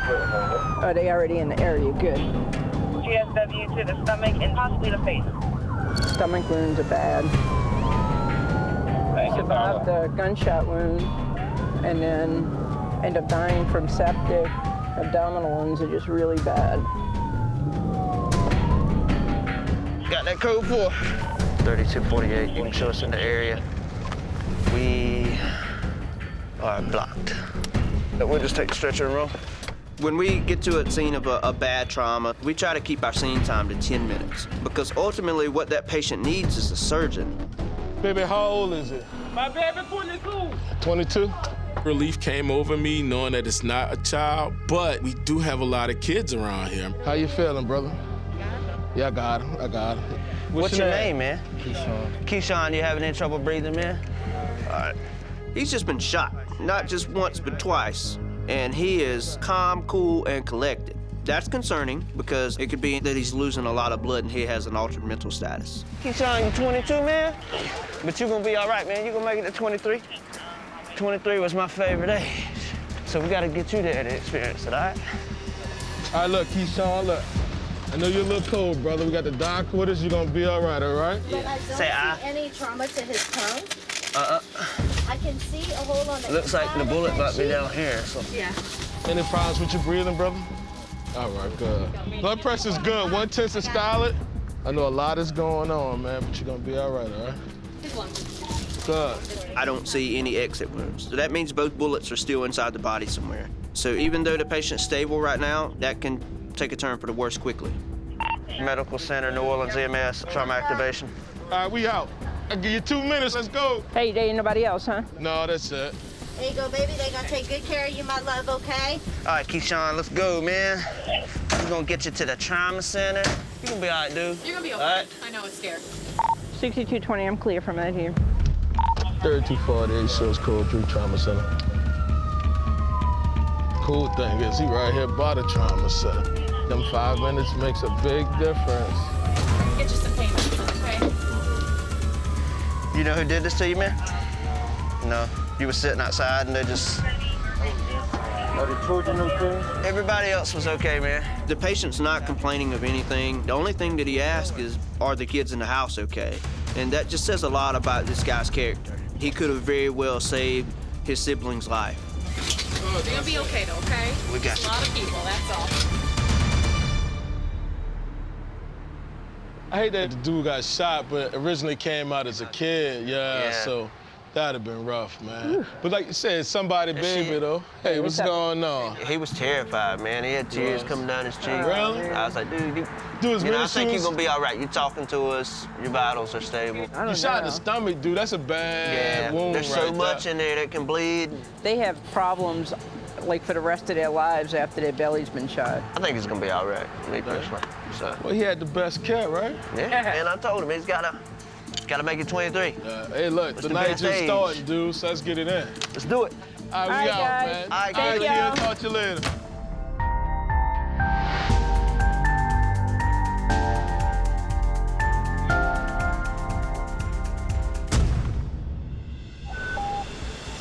Are they already in the area? Good. GSW to the stomach and possibly the face. Stomach wounds are bad. Survived the gunshot wound and then end up dying from septic. Abdominal wounds are just really bad. Got that code for 3248. You can show us in the area. We are blocked. We'll just take the stretcher and roll. When we get to a scene of a bad trauma, we try to keep our scene time to 10 minutes because ultimately what that patient needs is a surgeon. Baby, how old is it? My baby 22. 22? Relief came over me knowing that it's not a child, but we do have a lot of kids around here. How you feeling, brother? Yeah, I got him. What's your name, man? Keyshawn. Keyshawn, you having any trouble breathing, man? All right. He's just been shot, not just once, but twice. And he is calm, cool, and collected. That's concerning because it could be that he's losing a lot of blood and he has an altered mental status. Keyshawn, you 22, man? But you're gonna be all right, man. You're gonna make it to 23. 23 was my favorite age. So we gotta get you there to experience it, all right? All right, look, Keyshawn, look. I know you're a little cold, brother. We got the doc with us. You're gonna be all right, all right? But I don't see any trauma to his tongue. I can see a hole on the Looks like the bullet might be down here, so. Yeah. Any problems with your breathing, brother? All right, good. Blood pressure's good. 110 systolic. I know a lot is going on, man, but you're gonna be all right, all right? Good. I don't see any exit wounds. So that means both bullets are still inside the body somewhere. So even though the patient's stable right now, that can take a turn for the worse quickly. Medical Center, New Orleans EMS, trauma activation. All right, we out. I'll give you 2 minutes. Let's go. Hey, there ain't nobody else, huh? No, that's it. There you go, baby. They're gonna take good care of you, my love, okay? All right, Keyshawn, let's go, man. We're gonna get you to the trauma center. You're gonna be all right, dude. You're gonna be okay. All right. I know it's scared. 6220, I'm clear from that here. 3248 shows code 3 trauma center. Cool thing is he right here by the trauma center. Them 5 minutes makes a big difference. Get you some pain medicine, okay? You know who did this to you, man? No. You were sitting outside and they just... Are the children okay? Everybody else was okay, man. The patient's not complaining of anything. The only thing that he asks is, are the kids in the house okay? And that just says a lot about this guy's character. He could have very well saved his sibling's life. You're gonna be okay, though, okay? We got you. A lot of people, that's all. I hate that the dude got shot, but originally came out as a kid, yeah. So that'd have been rough, man. Whew. But like you said, somebody baby, though. Hey, what's going on? He was terrified, man. He had tears coming down his cheek. Really? I was like, dude, I think you're gonna be all right. You're talking to us. Your vitals are stable. You shot in the stomach, dude. That's a bad wound there's so much in there that can bleed. They have problems like for the rest of their lives after their belly's been shot. I think he's gonna be all right, me personally. So. Well, he had the best care, right? Yeah, and I told him he's gotta make it 23. Hey, look, the night just starting, dude, so let's get it in. Let's do it. All right, we out, guys. man. All right, thank you. Talk to you later.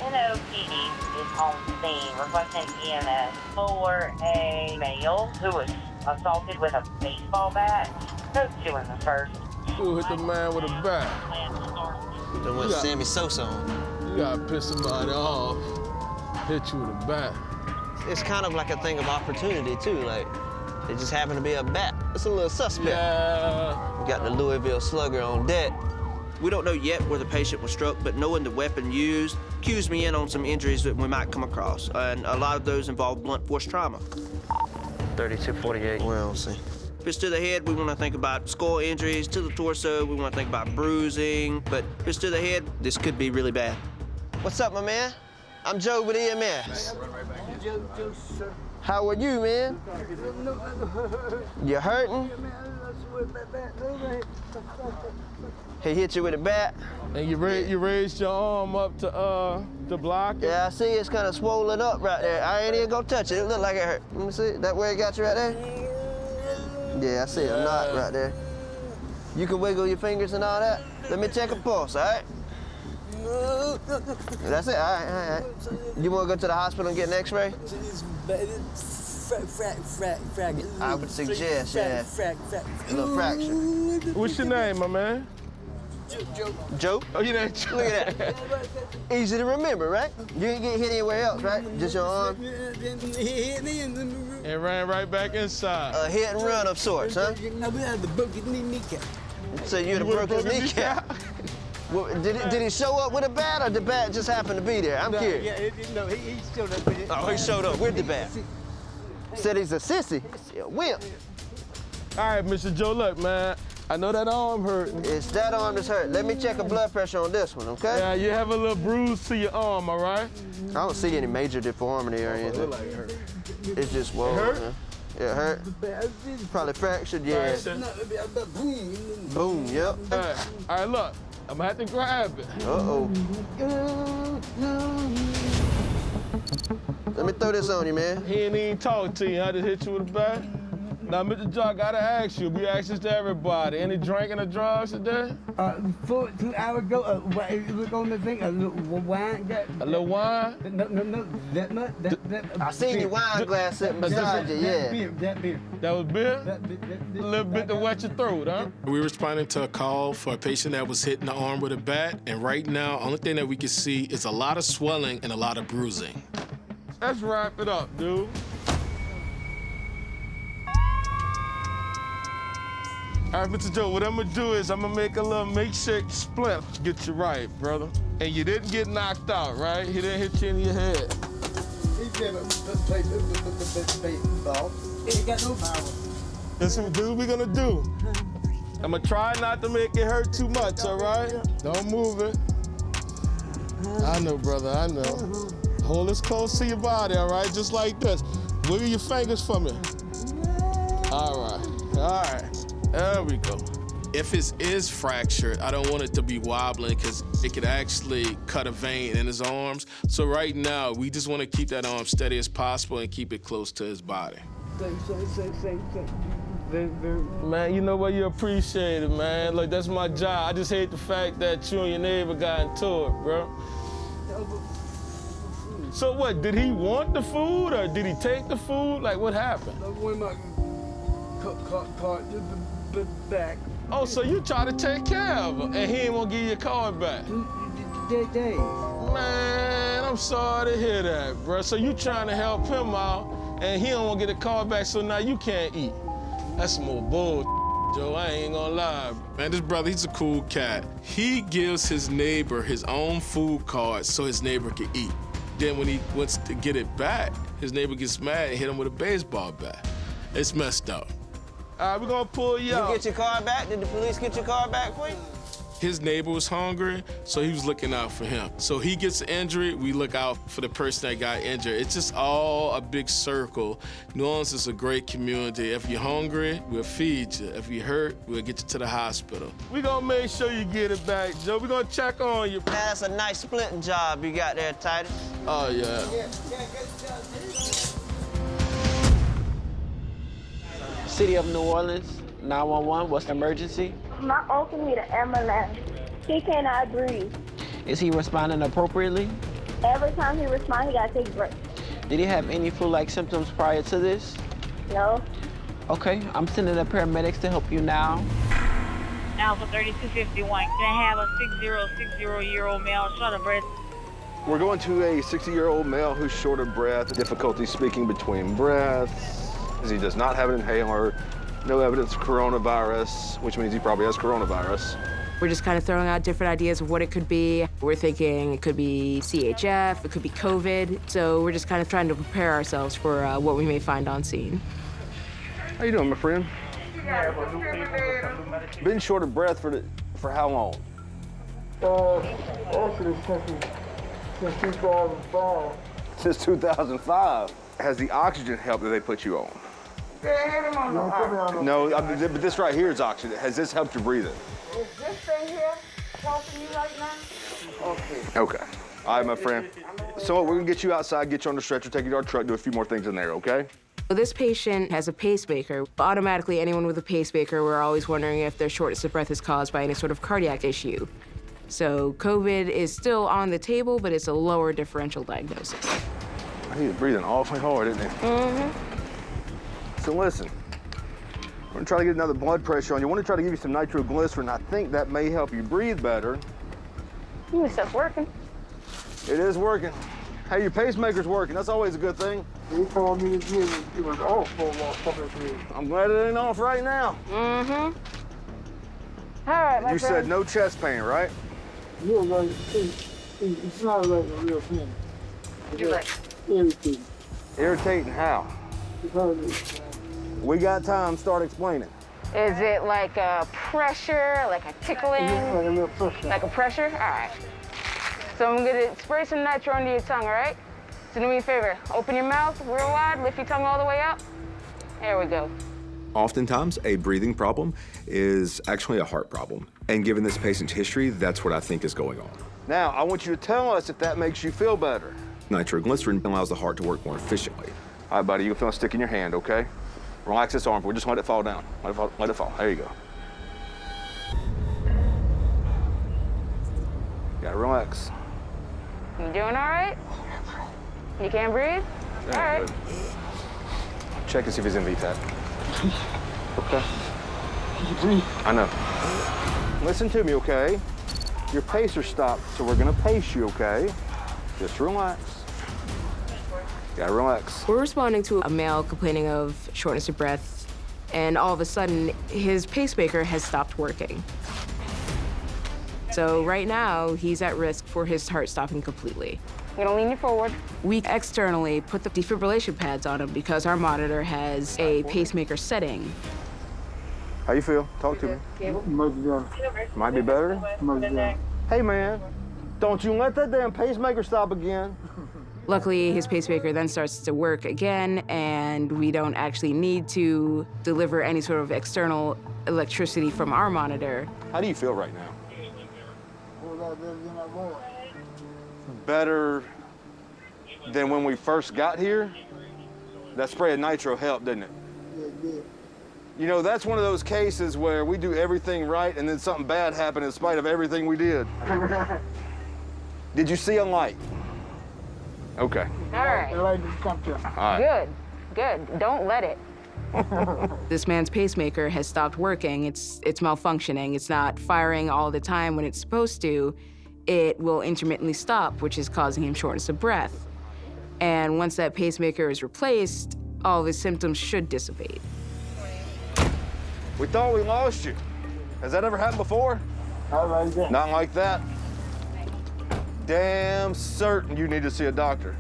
NOPD is on scene requesting EMS for a male who was assaulted with a baseball bat. Code 2 in the first. Who hit the man with a bat? Then with Sammy Sosa on. You gotta piss somebody off, hit you with a bat. It's kind of like a thing of opportunity, too. Like, it just happened to be a bat. It's a little suspect. Yeah. We got the Louisville Slugger on deck. We don't know yet where the patient was struck, but knowing the weapon used cues me in on some injuries that we might come across, and a lot of those involve blunt force trauma. 3248. Well, see. If it's to the head, we want to think about skull injuries. To the torso, we want to think about bruising. But if it's to the head, this could be really bad. What's up, my man? I'm Joe with EMS. Joe, sir. How are you, man? You hurting? He hit you with a bat? And you raised your arm up to block it? Yeah, I see it's kind of swollen up right there. I ain't even gonna touch it. It look like it hurt. Let me see. That where it got you right there? Yeah, I see a knot right there. You can wiggle your fingers and all that. Let me check a pulse, all right? That's it, all right. You wanna go to the hospital and get an x-ray? I would suggest, yeah, a little fracture. What's your name, my man? Joe? Oh, you know, Look at that. Easy to remember, right? You didn't get hit anywhere else, right? Just your arm? And ran right back inside. A hit and run of sorts, huh? So you'd have broke his kneecap. Well, did he show up with a bat, or the bat just happened to be there? I'm curious. No, he showed up with it. Oh, he showed up with the bat. Said he's a sissy. He a wimp. All right, Mr. Joe, look, man. I know that arm hurt. It's that arm that's hurt. Let me check a blood pressure on this one, okay? Yeah, you have a little bruise to your arm, all right? I don't see any major deformity or anything. It's just whoa. Hurt? Man. It hurt. Probably fractured, yeah. Boom, yep. All right, look. I'm gonna have to grab it. Uh-oh. Let me throw this on you, man. He ain't even talk to you. I just hit you with a bat. Now, Mr. Joe, I gotta ask you. We ask this to everybody. Any drinking or drugs today? 2 hours ago, look on the thing, a little wine. A little wine? No, that much. I seen your wine glass sitting beside you, yeah. That beer. That was beer? A little bit to wet your throat, huh? We were responding to a call for a patient that was hit in the arm with a bat, and right now, only thing that we can see is a lot of swelling and a lot of bruising. Let's wrap it up, dude. All right, Mr. Joe, what I'm gonna do is I'm gonna make a little makeshift splint. Get you right, brother. And you didn't get knocked out, right? He didn't hit you in your head. He never played baseball. He ain't got no power. That's what we're gonna do. I'm gonna try not to make it hurt too much, all right? Don't move it. I know, brother, I know. Hold this close to your body, all right? Just like this. Wiggle your fingers for me. All right. There we go. If it is fractured, I don't want it to be wobbling because it could actually cut a vein in his arms. So right now, we just want to keep that arm steady as possible and keep it close to his body. Man, you know what? You appreciate it, man. Like, that's my job. I just hate the fact that you and your neighbor got into it, bro. So what, did he want the food or did he take the food? Like, what happened? Back. Oh, so you try to take care of him and he ain't want to give you your card back? Man, I'm sorry to hear that, bro. So you trying to help him out and he don't want to get a card back, so now you can't eat. That's some more bull, Joe. I ain't gonna lie. Man, this brother, he's a cool cat. He gives his neighbor his own food card so his neighbor can eat. Then when he wants to get it back, his neighbor gets mad and hit him with a baseball bat. It's messed up. All right, we're gonna pull you out. You get your car back? Did the police get your car back for you? His neighbor was hungry, so he was looking out for him. So he gets injured, we look out for the person that got injured. It's just all a big circle. New Orleans is a great community. If you're hungry, we'll feed you. If you're hurt, we'll get you to the hospital. We're gonna make sure you get it back, Joe. We're gonna check on you. That's a nice splitting job you got there, Titus. Oh, yeah. City of New Orleans, 911, what's the emergency? My uncle need an ambulance. He cannot breathe. Is he responding appropriately? Every time he responds, he gotta take a break. Did he have any flu-like symptoms prior to this? No. Okay, I'm sending the paramedics to help you now. Alpha 3251, can I have a 6060-year-old male short of breath? We're going to a 60-year-old male who's short of breath, difficulty speaking between breaths. He does not have an inhaler, no evidence of coronavirus, which means he probably has coronavirus. We're just kind of throwing out different ideas of what it could be. We're thinking it could be CHF, it could be COVID. So we're just kind of trying to prepare ourselves for what we may find on scene. How you doing, my friend? Been short of breath for how long? Actually, since 2005. Since 2005. Has the oxygen help that they put you on? No, but this right here is oxygen. Has this helped your breathing? Is this thing here helping you right now? Okay. All right, my friend. So we're gonna get you outside, get you on the stretcher, take you to our truck, do a few more things in there, okay? This patient has a pacemaker. Automatically, anyone with a pacemaker, we're always wondering if their shortness of breath is caused by any sort of cardiac issue. So COVID is still on the table, but it's a lower differential diagnosis. He was breathing awfully hard, isn't he? Mm-hmm. So listen, we're gonna try to get another blood pressure on you. I want to try to give you some nitroglycerin. I think that may help you breathe better. This stuff's working. It is working. Hey, your pacemaker's working. That's always a good thing. They told me it was off for a couple of days. I'm glad it ain't off right now. Mm-hmm. All right, my You friend. said no chest pain, right? Yeah, like, it's not like a real thing. You're like, Irritating. Irritating how? Because We got time, start explaining. Is it like a pressure, like a tickling? it's like a little pressure. Like a pressure? All right. So I'm gonna spray some nitro under your tongue, all right? So do me a favor, open your mouth real wide, lift your tongue all the way up. There we go. Oftentimes, a breathing problem is actually a heart problem. And given this patient's history, that's what I think is going on. Now, I want you to tell us if that makes you feel better. Nitroglycerin allows the heart to work more efficiently. All right, buddy, you can feel a stick in your hand, okay? Relax this arm. We'll just let it fall down. Let it fall. There you go. You gotta relax. You doing all right? You can't breathe? All right. Good. Check and see if he's in VTAC. Okay. I know. Listen to me, okay? Your pacer stopped, so we're gonna pace you, okay? Just relax. You gotta relax. We're responding to a male complaining of shortness of breath, and all of a sudden, his pacemaker has stopped working. So right now, he's at risk for his heart stopping completely. I'm gonna lean you forward. We externally put the defibrillation pads on him because our monitor has a pacemaker setting. How you feel? Talk to me. Much better. Might be better? Much better. Hey, man, don't you let that damn pacemaker stop again. Luckily, his pacemaker then starts to work again, and we don't actually need to deliver any sort of external electricity from our monitor. How do you feel right now? Whole lot better than I was. Better than when we first got here? That spray of nitro helped, didn't it? Yeah, it did. You know, that's one of those cases where we do everything right and then something bad happened in spite of everything we did. Did you see a light? Okay. All right. The light just come to. All right. Good. Don't let it. This man's pacemaker has stopped working. It's malfunctioning. It's not firing all the time when it's supposed to. It will intermittently stop, which is causing him shortness of breath. And once that pacemaker is replaced, all of his symptoms should dissipate. We thought we lost you. Has that ever happened before? Not like that. Not like that. Damn certain you need to see a doctor.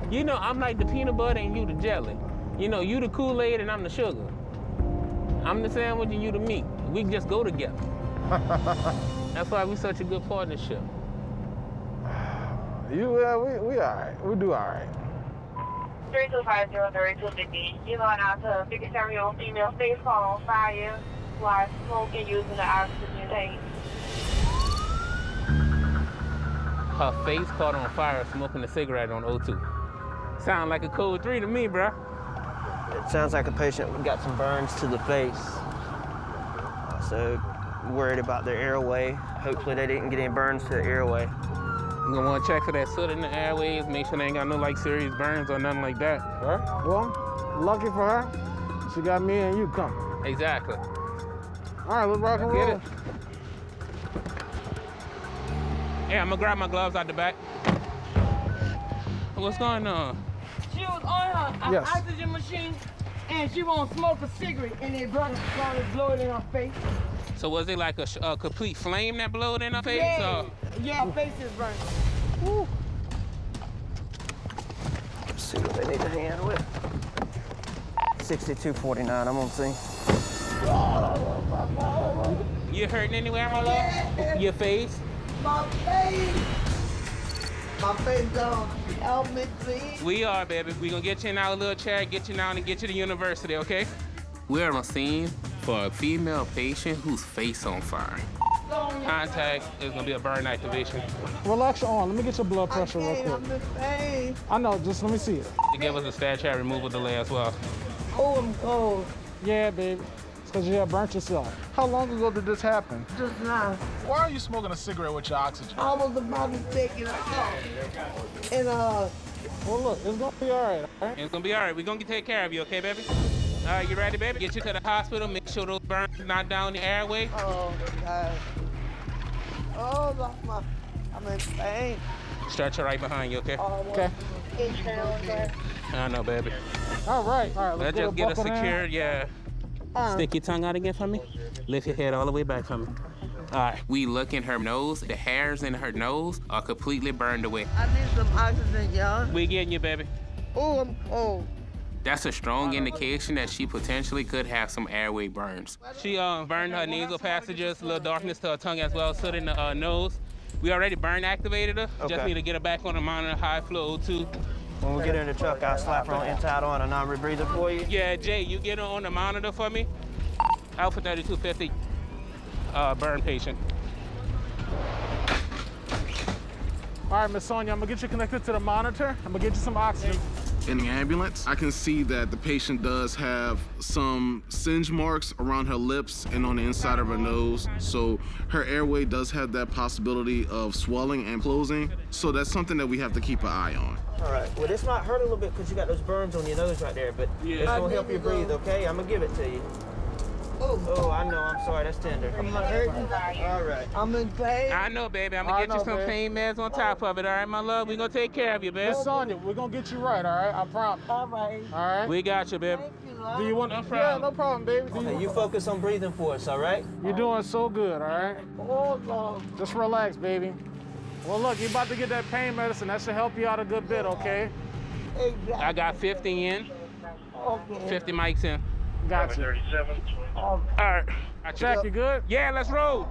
You know, I'm like the peanut butter and you the jelly. You know, you the Kool-Aid and I'm the sugar. I'm the sandwich and you the meat. We can just go together. That's why we such a good partnership. We all right. We do all right. 3250-3250. You're going out to 57-year-old female face caught on fire while smoking using the oxygen tank. Her face caught on fire smoking a cigarette on O2. Sound like a code 3 to me, bruh. It sounds like a patient got some burns to the face. So worried about their airway. Hopefully they didn't get any burns to the airway. You're gonna wanna check for that soot in the airways, make sure they ain't got no like serious burns or nothing like that. Right? Well, lucky for her, she got me and you coming. Exactly. All right, let's rock and roll. Get it. Yeah, I'm gonna grab my gloves out the back. What's going on? She was on her Yes. oxygen machine and she won't smoke a cigarette and it started blowing in her face. So was it like a complete flame that blowed in her face? Yeah, Or? yeah, her face is burning. Woo. Let's see what they need a hand with. 6249, I'm gonna see. You hurting anywhere, my love? Yeah. Your face? My face. My face gone. Help me, please. We are, baby. We gonna get you in our little chair, get you down and get you to university, okay? We're on a scene for a female patient whose face on fire. Contact is gonna be a burn activation. Relax your arm. Let me get your blood pressure real quick. I'm in pain. I know, just let me see it. To give us a stat chat removal delay as well. Oh, I'm cold. Yeah, baby. It's because you have burnt yourself. How long ago did this happen? Just now. Why are you smoking a cigarette with your oxygen? I was about to take it off. And, well, look, it's gonna be all right, all right? It's gonna be all right. We're gonna take care of you, okay, baby? All right, you ready, baby? Get you to the hospital. Make sure those burns not down the airway. oh, God. Oh, I'm in pain. Stretcher right behind you, okay? Okay. I know, baby. All right, Let's just get it secured, yeah. Stick your tongue out again for me. Lift your head all the way back for me. All right. We look in her nose. The hairs in her nose are completely burned away. I need some oxygen, y'all. We getting you, baby. Oh, I'm cold. That's a strong indication that she potentially could have some airway burns. She burned her nasal passages, a little darkness to her tongue as well, soot in the nose. We already burn activated her. Okay. Just need to get her back on the monitor, high flow O2. When we get her in the truck, I'll slap her on inside on a non-rebreather for you. Yeah, Jay, you get her on the monitor for me. Alpha 3250, burn patient. All right, Miss Sonia, I'm gonna get you connected to the monitor. I'm gonna get you some oxygen. In the ambulance, I can see that the patient does have some singe marks around her lips and on the inside of her nose. So her airway does have that possibility of swelling and closing. So that's something that we have to keep an eye on. All right. Well, this might hurt a little bit because you got those burns on your nose right there, but it's gonna help you breathe, okay? I'm gonna give it to you. Oh, I know. I'm sorry. That's tender. I'm hurting. All right. I'm in pain. I know, baby. I'm gonna get you some pain meds on top of it, all right, my love? We're gonna take care of you, baby. Miss Sonia, we're gonna get you right, all right? I promise. All right. All right? We got you, baby. Do you want? No problem. Yeah, no problem, baby. Okay, you focus on breathing for us, all right? You're doing so good, all right? Oh, Lord. Just relax, baby. Well, look, you're about to get that pain medicine. That should help you out a good bit, okay? Exactly. I got 50 in, Okay. 50 mics in. Got you. 37. All right. Jack, you good? Yeah, let's roll.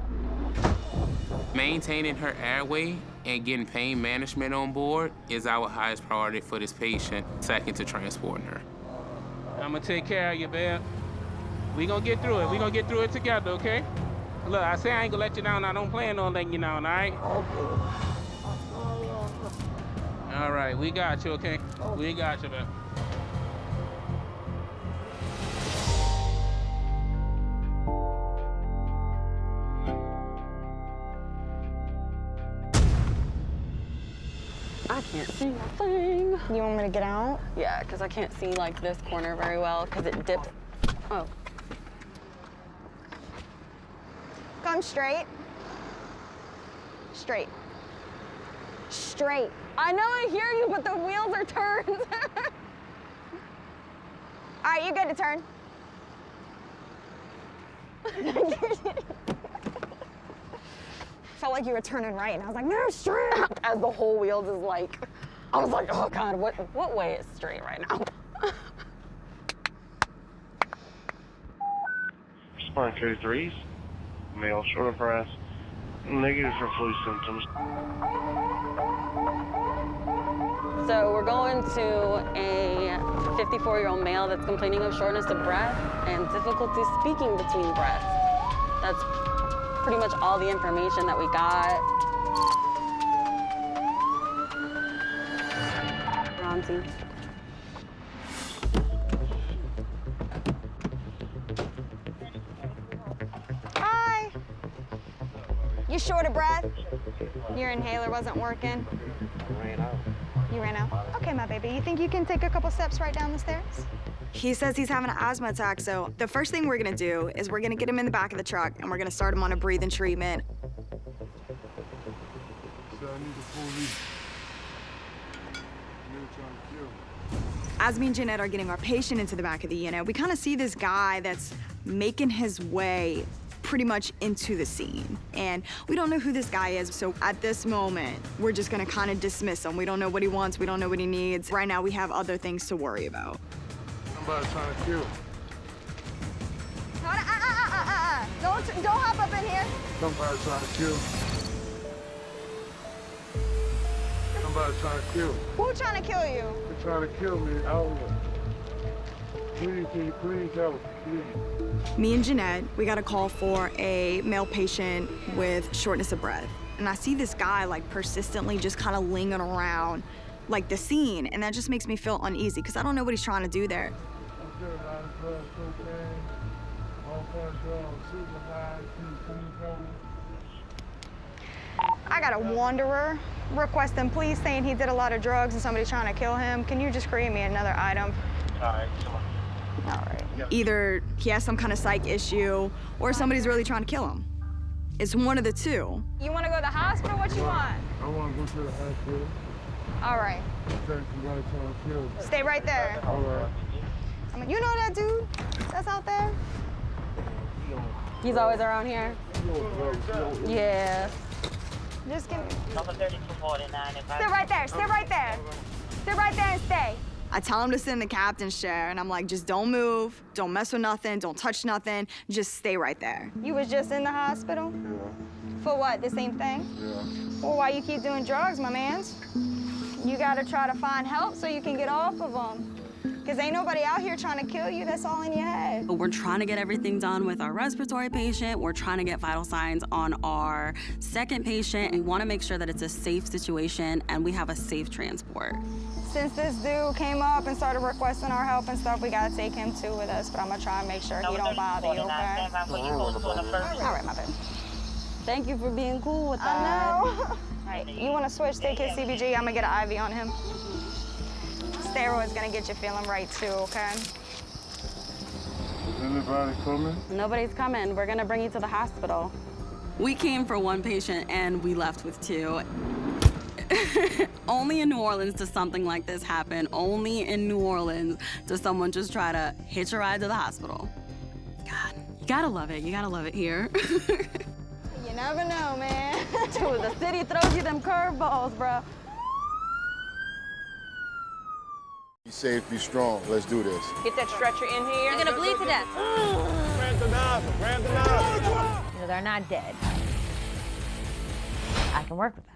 Maintaining her airway and getting pain management on board is our highest priority for this patient, second to transporting her. I'm gonna take care of you, babe. We gonna get through it. We gonna get through it together, okay? Look, I say I ain't gonna let you down. I don't plan on letting you down, all right? All right, we got you, okay? We got you, babe. I can't see a thing. You want me to get out? Yeah, because I can't see like this corner very well because it dips. Oh. Come straight. Straight. Straight. I know I hear you, but the wheels are turned. All right, you're good to turn. Felt like you were turning right, and I was like, no, straight. As the whole wheel just like, I was like, oh God, what way is straight right now? Respond code 3s. Male, short of breath, negative for flu symptoms. So we're going to a 54-year-old male that's complaining of shortness of breath and difficulty speaking between breaths. That's pretty much all the information that we got. Ronzi. Hi. You short of breath? Your inhaler wasn't working? Ran out. You ran out? Okay, my baby. You think you can take a couple steps right down the stairs? He says he's having an asthma attack, so the first thing we're gonna do is we're gonna get him in the back of the truck and we're gonna start him on a breathing treatment. As me and Jeanette are getting our patient into the back of the unit, we kind of see this guy that's making his way pretty much into the scene. And we don't know who this guy is, so at this moment, we're just gonna kind of dismiss him. We don't know what he wants, we don't know what he needs. Right now, we have other things to worry about. Somebody's trying to kill. Don't hop up in here. Somebody's trying to kill. Somebody's trying to kill. Who trying to kill you? They're trying to kill me. Please help me, please. Me and Jeanette, we got a call for a male patient with shortness of breath. And I see this guy like persistently just kind of lingering around like the scene, and that just makes me feel uneasy because I don't know what he's trying to do there. I got a wanderer requesting police saying he did a lot of drugs and somebody's trying to kill him. Can you just create me another item? All right, come on. All right. Either he has some kind of psych issue or somebody's really trying to kill him. It's one of the two. You want to go to the hospital? What you want? I want to go to the hospital. All right. Somebody trying to kill me. Stay right there. All right. I mean, you know that dude that's out there? He's always around here. Yeah. Just give me. Number 3249. Sit right there. Sit right there. Sit right there and stay. I tell him to sit in the captain's chair, and I'm like, just don't move, don't mess with nothing, don't touch nothing, just stay right there. You was just in the hospital? Yeah. For what, the same thing? Yeah. Well, why you keep doing drugs, my mans? You gotta try to find help so you can get off of them. Because ain't nobody out here trying to kill you, that's all in your head. We're trying to get everything done with our respiratory patient. We're trying to get vital signs on our second patient. We want to make sure that it's a safe situation and we have a safe transport. Since this dude came up and started requesting our help and stuff, we gotta take him too with us, but I'm gonna try and make sure he don't bother you, okay? All right, my baby. Thank you for being cool with that. I know. All right, you wanna switch, take his CBG, I'm gonna get an IV on him. Steroid's gonna get you feeling right too, okay? Is anybody coming? Nobody's coming. We're gonna bring you to the hospital. We came for one patient and we left with two. Only in New Orleans does something like this happen. Only in New Orleans does someone just try to hitch a ride to the hospital. God, you gotta love it. You gotta love it here. You never know, man. Dude, the city throws you them curveballs, bro. Be safe, be strong. Let's do this. Get that stretcher in here. You're gonna bleed to death. Grab the nozzle, grab the nozzle. You know, they're not dead. I can work with that.